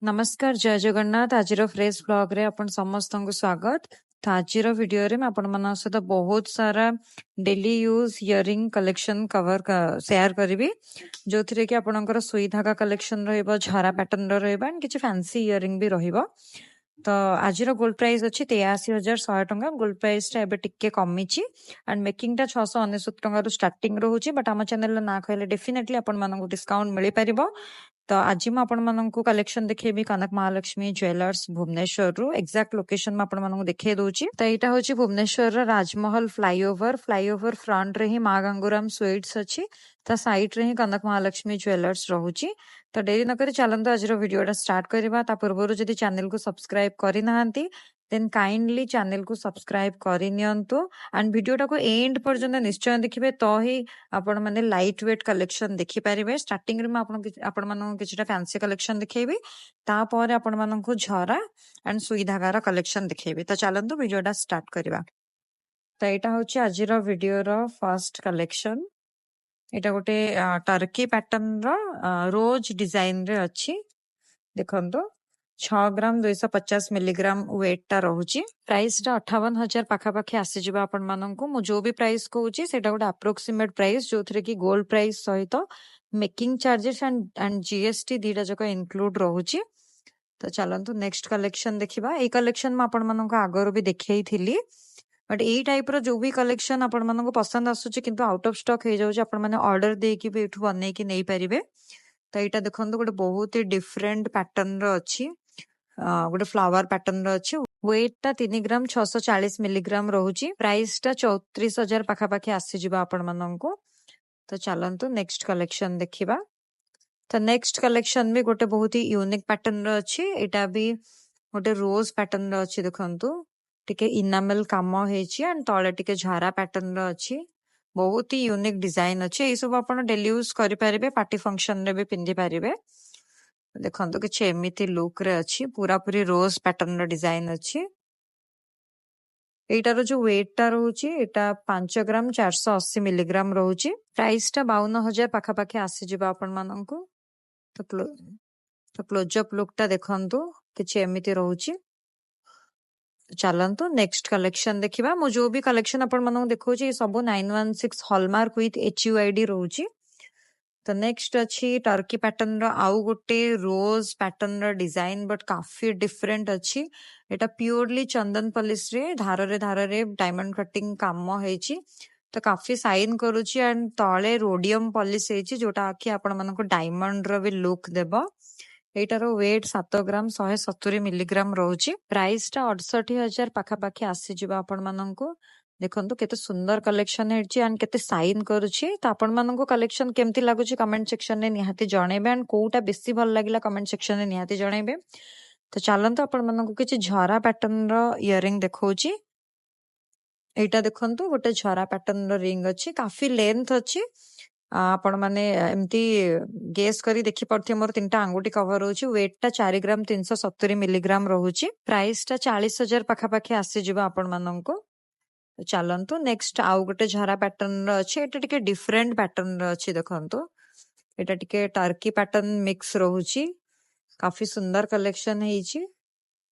नमस्कार जय जगन्नाथ आज फ्रेश ब्लॉग रे अपन समस्त को स्वागत। तो आज वीडियो रे मैं आपण मन सहित बहुत सारा daily use earring collection cover share करी जो थी कि आपणकर सुई धागा कलेक्शन झरा पैटर्न रहा किसी फैंसी इयरिंग भी रहिबो। तो आज गोल्ड प्राइस अच्छी 83,100 टंका। गोल्ड प्राइस टा एबे टिके कमी एंड मेकिंग टा 699 टंका स्टार्टिंग रोचे। बट आम चैनल ना कहले डेफिनेटली आपण मानक डिस्काउंट मिल पारिबो। तो आज मैं आपण मानक कलेक्शन देखेबी कनक महालक्ष्मी ज्वेलर्स भुवनेश्वर रु एक्जाक्ट लोकेशन में आपण मानक देखे दउची। तो एटा होची भुवनेश्वर राजमहल फ्लाईओवर फ्रंट रे ही मां गंगूराम स्वीट्स अच्छी। ता साइड रे ही कनक महालक्ष्मी ज्वेलर्स रहूची। तो डेरी नकरी चलते आज वीडियो स्टार्ट करवा। ता पूर्व जदि चैनल को सब्सक्राइब करना देन काइंडली चैनल को सब्सक्राइब करनियंतु एंड वीडियो को एंड पर्यंत निश्चय देखिए तो ही आपण माने लाइट वेट कलेक्शन देखि पारिबे। स्टार्टिंग रे आपण मानन किछटा फैंसी कलेक्शन देखैबी तापर आपण मानन को झरा एंड सुई धागार कलेक्शन देखैबी। तो चलंतु वीडियो स्टार्ट करवा। तो एटा होची आज वीडियो रो फर्स्ट कलेक्शन। एटा गोटे टर्की पैटर्न रो रोज डिजाइन रे अच्छी। देखंतु 6 ग्राम 250 मिलीग्राम वेट टा रहूची। प्राइस टा 58,000 पाखापाखी आसी जिबा आपण माननकु। मु जो भी प्राइस कहूची सेटा गोटे अप्रोक्सीमेट प्राइस जो थरे कि गोल्ड प्राइस सहित मेकिंग चार्जेस एंड जीएसटी दीटा जक इंक्लूड रहूची। तो चलंतु नेक्स्ट कलेक्शन देखिबा। ए कलेक्शन में आपण माननकु आगरो भी देखै थिली बट ए टाइप रो जो भी कलेक्शन आपण माननकु पसंद आसुची किंतु आउट ऑफ स्टॉक हे जाउची। आपण माने ऑर्डर दे कि भी एठु बनै कि नै परिबे। तो एटा देखंतु गोटे बहुत ही डिफरेंट पैटर्न रो अछि। गोटे फ्लावर पैटर्न रो अछि। वेट टा 3 ग्राम 640 मिलीग्राम रहूची। प्राइस टा 34,000 पाखापाखी आसी जिबा आपण माननकु। तो चलंतु नेक्स्ट कलेक्शन देखिबा। तो नेक्स्ट कलेक्शन भी गोटे बहुत ही यूनिक पैटर्न रो अछि। एटा भी गोटे रोज पैटर्न रो अछि। देखंतु टिके इनामेल काम हेछि एंड तळे टिके झरा पैटर्न रो अछि। बहुत ही यूनिक डिजाइन अछि। ए सब आपण डेली यूज करि पारिबे पार्टी फंक्शन रे भी पिंदी पारिबे। देखंतु कि एमिति लुक रे अछि। पूरा पूरी रोज पैटर्न रो डिजाइन अछि। एटार जो वेट टा रहूची एटा 5 ग्राम 480 मिलीग्राम रहूची। प्राइस टा 52,000 पाखापाखी आसी जिबा आपण माननकु। तो क्लोजअप लुक टा देखंतु किछि एमिति रहूची। चलंतु नेक्स्ट कलेक्शन देखिबा। मु जो भी कलेक्शन आपण माननकु देखौची सब 916 हॉलमार्क विथ HUID रहूची। तो नेक्स्ट अच्छी टर्की पैटर्न रो आउ गोटे रोज पैटर्न रो डिजाइन बट काफी डिफरेंट अच्छी। एटा प्योरली चंदन पॉलिश रे धार रे डायमंड कटिंग काम हेछि। तो काफी साइन करूची एंड तळे रोडियम पॉलिश हेछि जोटा कि आपण मानको डायमंड रो भी लुक देबो। एटार वेट 7 ग्राम 170 मिलीग्राम रहूची। प्राइस टा 68,000 पाखापाखी आसी जिबा आपण माननको। देखंतु केते सुंदर कलेक्शन हेछि एंड केते साइन करूची। तो आपण मानको कलेक्शन केमती लागुची कमेंट सेक्शन रे निहाती जणेबे एंड कोटा बेसी भल लागिला कमेंट सेक्शन रे निहाती जणेबे। तो चलंतु आपण मानको किछि झरा पैटर्न रो इयरिंग देखौची। एटा देखंतु गोटे झरा पैटर्न रो रिंग अछि। काफी लेंथ अछि। आपण माने एमती गेस करी देखि पड़थि मोर 3टा अंगुठी कवर होची। वेट टा 4 ग्राम 370 मिलीग्राम रहूची। प्राइस टा 40,000 पाखापाखी आसी जिबा आपण मानको। चलंतु नेक्स्ट आउ गोटे झरा पैटर्न रो अछि। एटा टिके डिफरेंट पैटर्न रो अछि। देखंतु एटा टिके टर्की पैटर्न मिक्स रहूची। काफी सुंदर कलेक्शन हेछि।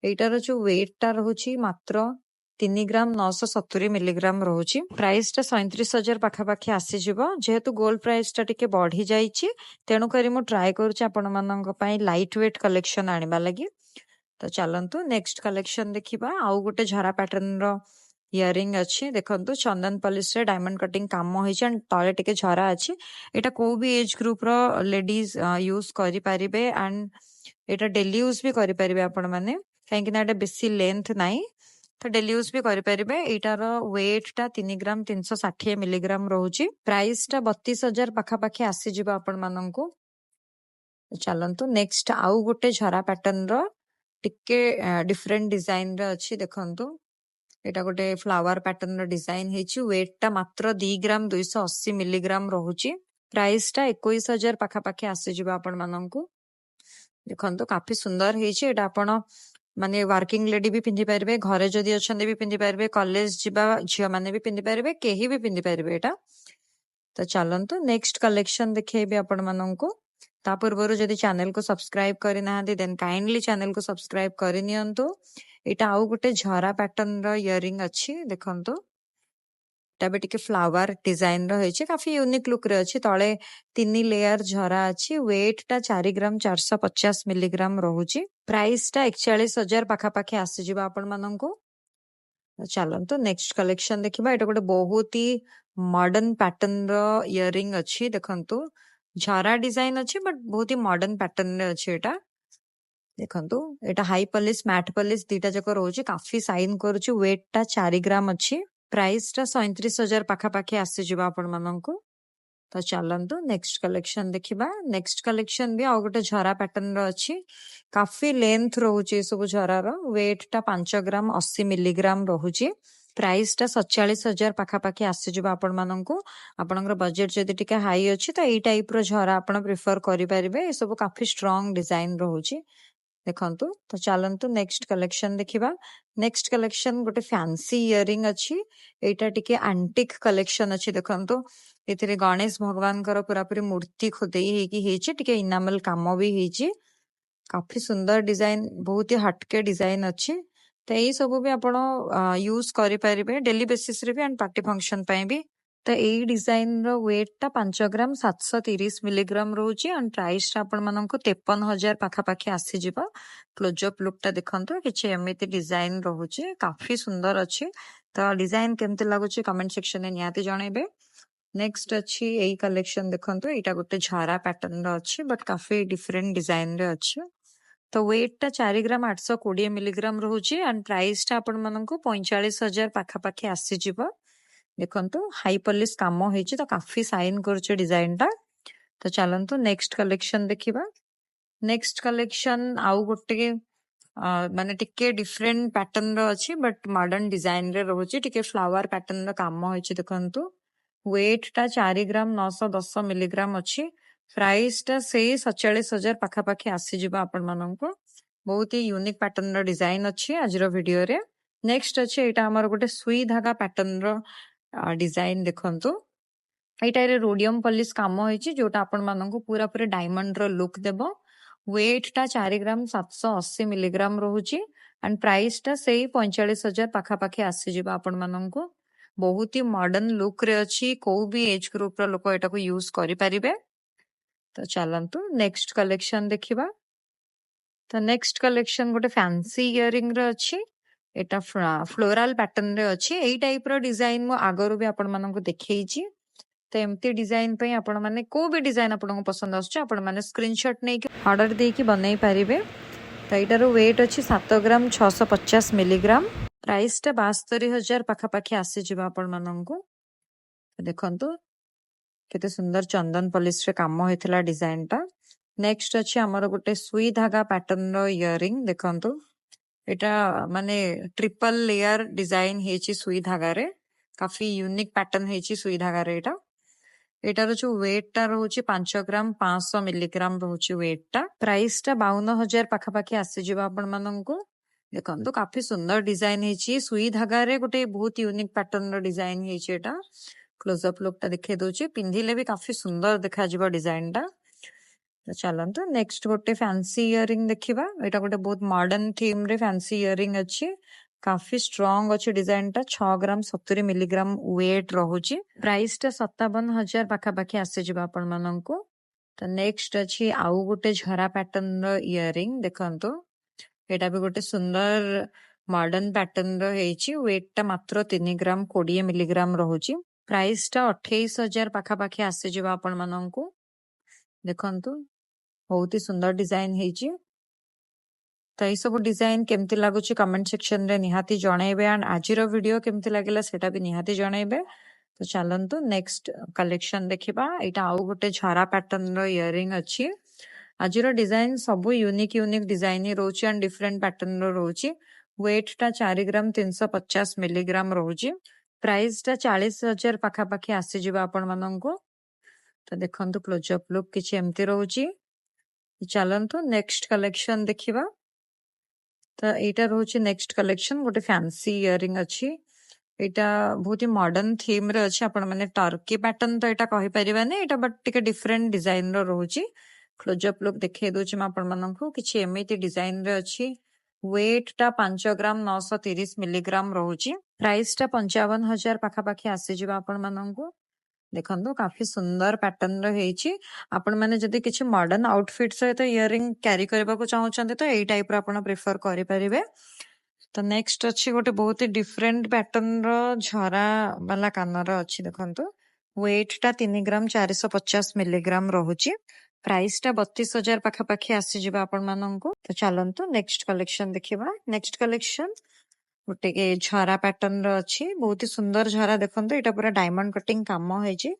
एटार जो वेट टा रहूची मात्र 3 ग्राम 970 मिलीग्राम रहूची। प्राइस टा 37,000 पाखापाखी आसी जिबो। जेहेतु गोल्ड प्राइस टा टिके बढ़ी जाईची तेणु करी मु ट्राई करूची आपण माननक पई लाइट वेट कलेक्शन आनिबा लागि। तो चलंतु नेक्स्ट कलेक्शन देखिबा। आउ गोटे झरा पैटर्न रो इयरिंग अच्छी। देखंतु चंदन पॉलिश रे डायमंड कटिंग काम होइछ एंड तळे टिके झरा अछि। एटा को भी एज ग्रुप रो लेडीज यूज करि पारिबे एंड एटा डेली यूज भी करि पारिबे आपण माने काहे कि ना एटा बेसी लेंथ नाही। तो डेली यूज भी करि पारिबे। एटार वेट टा 3 ग्राम 360 मिलीग्राम रहूची। प्राइस टा 32,000 पाखापाखी आसी जिबा आपण माननकु। चलंतु नेक्स्ट आउ गोटे झरा पैटर्न रो टिके डिफरेंट डिजाइन रो अछि। देखंतु एटा गोटे फ्लावर पैटर्न रो डिजाइन हेछि। वेट टा मात्र 2 ग्राम 280 मिलीग्राम रहूची। प्राइस टा 21,000 पाखापाखी आसी जिबा आपण माननकु। देखंतु काफी सुंदर हेछि। एटा आपण माने वर्किंग लेडी भी पिंधि पारिबे घरे जदि अछंदे भी पिंधि पारिबे कॉलेज जिबा झिया माने भी पिंधि पारिबे केही भी पिंधि पारिबे एटा। तो चलंतु नेक्स्ट कलेक्शन देखैबे आपण माननकु। ता पूर्वरु जदि चैनल को सब्सक्राइब करि नाहांती देन काइंडली चैनल को सब्सक्राइब करि नियंतु। एटा आउ गुटे झरा पैटर्न रो इयरिंग अछि देखंतु। एटा भी टिके फ्लावर डिजाइन रो होइछि काफी यूनिक लुक रे अछि। तळे 3 लेयर झरा अछि। वेट टा 4 ग्राम 450 मिलीग्राम रहुछि। प्राइस टा 41,000 पाखा पाखी आसी जिबा आपण माननकु। चलंतु नेक्स्ट कलेक्शन देखिबा। एटा गोटे बहुत ही मॉडर्न पैटर्न रो इयरिंग अछि देखंतु। झरा डिजाइन अछि बट बहुत ही मॉडर्न पैटर्न रे अछि एटा। देखंतु एटा हाई पॉलिश मैट पॉलिश दीटा जक रहउछि काफी साइन करूछि। वेट टा 4 ग्राम अछि। प्राइस टा 37,000 पाखा पाखी आसी जिबा आपण माननकु। तो चलंतु नेक्स्ट कलेक्शन देखिबा। नेक्स्ट कलेक्शन भी आ गोटे झरा पैटर्न रो अछि। काफी लेंथ रहउछि सब झरा रो। वेट टा 5 ग्राम 80 मिलीग्राम रहउछि। प्राइस टा 47,000 पाखा पाखी आसी जिबा आपण माननकु। आपनकर बजेट जदि टिके हाई अछि त एई टाइप रो झरा आपण प्रेफर करि परिबे। ए सब काफी स्ट्रांग डिजाइन रहउछि देखंतु। तो चलंतु नेक्स्ट कलेक्शन देखिबा। नेक्स्ट कलेक्शन गोटे फैंसी इयरिंग अछि। एटा टिके एंटिक कलेक्शन अछि देखंतु। एथिरे गणेश भगवान कर पूरा पूरी मूर्ति खोदेई हेकी हेछि। टिके इनामल काम भी हेछि। काफी सुंदर डिजाइन बहुत ही हटके डिजाइन अछि। तो एई सब भी आपण यूज करि परिबे डेली बेसिस रे भी एंड पार्टी फंक्शन पय भी। तो एई डिजाइन रो वेट टा 5 ग्राम 730 मिलीग्राम रहउछि एंड प्राइस टा आपण माननको 53,000 पाखा पाखी आसी जिबा। क्लोजअप लुक टा देखंतु किछि एमिति डिजाइन रहउछि काफी सुंदर अछि। तो डिजाइन केमते लागुछि कमेंट सेक्शन में नियाते जणेबे। नेक्स्ट अछि एई कलेक्शन देखंतु। एटा गोटे झरा पैटर्न रो अछि बट काफी डिफरेंट डिजाइन रे अछि। तो वेट टा 4 ग्राम 820 मिलीग्राम रहउछि एंड प्राइस टा आपण माननको 45,000 पाखा पाखी आसी जिबा। देखंतु हाई पॉलिश काम हेछि तो काफी साइन करछ डिजाइन टा। तो चलंतु नेक्स्ट कलेक्शन देखिबा। नेक्स्ट कलेक्शन आउ गोटे माने टिके डिफरेंट पैटर्न रो अछि बट मॉडर्न डिजाइन रे रहउछि। टिके फ्लावर पैटर्न रो काम हेछि देखंतु। वेट टा 4 ग्राम 910 मिलीग्राम अछि। प्राइस टा से 47,000 पाखा पाखी आसी जिबा आपण माननको। बहुत ही यूनिक पैटर्न रो डिजाइन अछि आज रो वीडियो रे। नेक्स्ट अछि एटा हमर गोटे सुई धागा पैटर्न रो डिजाइन देखंतु। एटा रे रोडियम पॉलिश काम हेछि जोटा आपण माननको पूरा पूरा डायमंड रो लुक देबो। वेट टा 4 ग्राम 780 मिलीग्राम रहउछि एंड प्राइस टा से 45,000 पाखा पाखी आसी जिबा आपण माननको। बहुत ही मॉडर्न लुक रे अछि। को भी एज ग्रुप रो लोक एटा को यूज करि परिबे। तो चलंतु नेक्स्ट कलेक्शन देखिबा। तो नेक्स्ट कलेक्शन गोटे फैंसी इयरिंग रे अछि। एटा फ्लोरल पैटर्न रे अछि। एई टाइप रो डिजाइन मो आगरो भी आपण मानको देखैछि। तो एमती डिजाइन पे आपण माने को भी डिजाइन आपण को पसंद आछे आपण माने स्क्रीनशॉट नै कि ऑर्डर दे कि बनै परिबे। तो एटारो वेट अछि 7 ग्राम 650 मिलीग्राम। प्राइस टा 72,000 पाखा पाखी आसी जिबा आपण माननको। देखंतु केते सुंदर चंदन पॉलिश रे काम हेतला डिजाइन टा। नेक्स्ट अछि हमर गोटे सुई धागा पैटर्न रो इयरिंग देखंतु। एटा माने ट्रिपल लेयर डिजाइन हेछि सुई धागा रे। काफी यूनिक पैटर्न हेछि सुई धागा रे एटा। एटार जो वेट टा रहउछि 5 ग्राम 500 मिलीग्राम रहउछि वेट टा। प्राइस टा 52,000 पाखा पाखी आसी जिबा आपण माननको। देखंतु काफी सुंदर डिजाइन हेछि सुई धागा रे गोटे बहुत यूनिक पैटर्न रो डिजाइन हेछि एटा। क्लोजअप लुक टा देखे दोछि पिंधिले भी काफी सुंदर देखा जिबा डिजाइन टा। तो चलंतु नेक्स्ट गोटे फैंसी इयरिंग देखिबा। एटा गोटे बहुत मॉडर्न थीम रे फैंसी इयरिंग अछि। काफी स्ट्रांग अछि डिजाइन टा 6 ग्राम 70 मिलीग्राम वेट रहउछि। प्राइस टा 57,000 पाखा पाखी आसी जिबा आपण माननको। तो नेक्स्ट अछि आउ गोटे झरा पैटर्न रो इयरिंग देखंतु। एटा भी गोटे सुंदर मॉडर्न पैटर्न रो हेछि। वेट टा मात्र 3 ग्राम 20 मिलीग्राम रहउछि। प्राइस टा 28,000 पाखा पाखी आसी जिबा आपण माननको। देखंतु बहुत ही सुंदर डिजाइन हेछि। तो ये सब डिजाइन केमती लागुछि कमेंट सेक्शन रे निहाती जणेबे एंड आजिरो वीडियो केमती लागिला सेटा भी निहाती जणेबे। तो चलंतु नेक्स्ट कलेक्शन देखिबा। एटा आउ गोटे झरा पैटर्न रो इयरिंग अछि। आजिरो डिजाइन सब यूनिक यूनिक डिजाइन ही रहउछि एंड डिफरेंट पैटर्न रो रहउछि। वेट टा 4 ग्राम 350 मिलीग्राम रहउछि। प्राइस टा 40,000 पाखा पाखी आसी जिबा आपण माननको। तो देखंतु क्लोजअप लुक किछि एमती रहउछि। चलंतु नेक्स्ट कलेक्शन देखिबा। तो एटा रहउछि नेक्स्ट कलेक्शन गोटे फैंसी इयरिंग अछि। एटा बहुत ही मॉडर्न थीम रे अछि। आपण माने टर्की पैटर्न तो एटा कहि परिबानी एटा बट टिके डिफरेंट डिजाइन रो रहउछि। କ୍ଲୋଜଅପ୍ ଲୁକ୍ ଦେଖେଇ ଦଉଛି ମୁଁ ଆପଣମାନଙ୍କୁ। କିଛି ଏମିତି ଡିଜାଇନ ରେ ଅଛି। ୱେଟ୍ ଟା 5 ଗ୍ରାମ 930 ମିଲିଗ୍ରାମ ରହୁଛି। ପ୍ରାଇସ୍ ଟା 55,000 ପାଖାପାଖି ଆସିଯିବ ଆପଣମାନଙ୍କୁ। ଦେଖନ୍ତୁ କାଫି ସୁନ୍ଦର ପ୍ୟାଟର୍ନ ର ହେଇଛି। ଆପଣ ମାନେ ଯଦି କିଛି ମଡର୍ନ ଆଉଟଫିଟ୍ ସହିତ ଇୟରିଂ କ୍ୟାରି କରିବାକୁ ଚାହୁଁଛନ୍ତି ତ ଏଇ ଟାଇପ ର ଆପଣ ପ୍ରିଫର କରିପାରିବେ। ତ ନେକ୍ସଟ ଅଛି ଗୋଟେ ବହୁତ ହି ଡିଫରେଣ୍ଟ ପ୍ୟାଟର୍ନ ର ଝରା ବାଲା କାନର ଅଛି। ଦେଖନ୍ତୁ ୱେଟ୍ ଟା 3 ଗ୍ରାମ 450 ମିଲିଗ୍ରାମ ରହୁଛି। ପ୍ରାଇସ୍ ଟା 32,000 ପାଖାପାଖି ଆସିଯିବ ଆପଣମାନଙ୍କୁ। ତ ଚାଲନ୍ତୁ ନେକ୍ସଟ କଲେକ୍ସନ ଦେଖିବା। ନେକ୍ସଟ କଲେକ୍ସନ ଗୋଟେ ଝରା ପ୍ୟାଟର୍ନ ର ଅଛି। ବହୁତ ହି ସୁନ୍ଦର ଝରା ଦେଖନ୍ତୁ। ଏଇଟା ପୁରା ଡାଇମଣ୍ଡ କଟିଂ କାମ ହେଇଛି।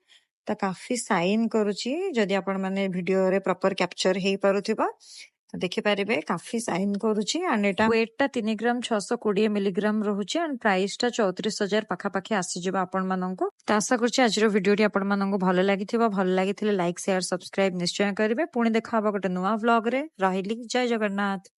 ତ କାଫି ସାଇନ କରୁଛି। ଯଦି ଆପଣ ମାନେ ଭିଡିଓରେ ପ୍ରପର କ୍ୟାପଚର ହେଇପାରୁଥିବ ତ ଦେଖିପାରିବେ କାଫି ସାଇନ କରୁଛି। ଆଣ୍ଡ ଏଟା ୱେଟ୍ ଟା 3 ଗ୍ରାମ 620 ମିଲିଗ୍ରାମ ରହୁଛି। ଆଣ୍ଡ ପ୍ରାଇସ୍ ଟା 34,000 ପାଖାପାଖି ଆସିଯିବ ଆପଣମାନଙ୍କୁ। ତ ଆଶା କରୁଛି ଆଜିର ଭିଡିଓଟି ଆପଣମାନଙ୍କୁ ଭଲ ଲାଗିଥିବ। ଭଲ ଲାଗିଥିଲେ ଲାଇକ୍ ସେୟାର ସବସ୍କ୍ରାଇବ ନିଶ୍ଚୟ କରିବେ। ପୁଣି ଦେଖା ହବ ଗୋଟେ ନୂଆ ଭ୍ଲଗ ରେ। ରହିଲି, ଜୟ ଜଗନ୍ନାଥ।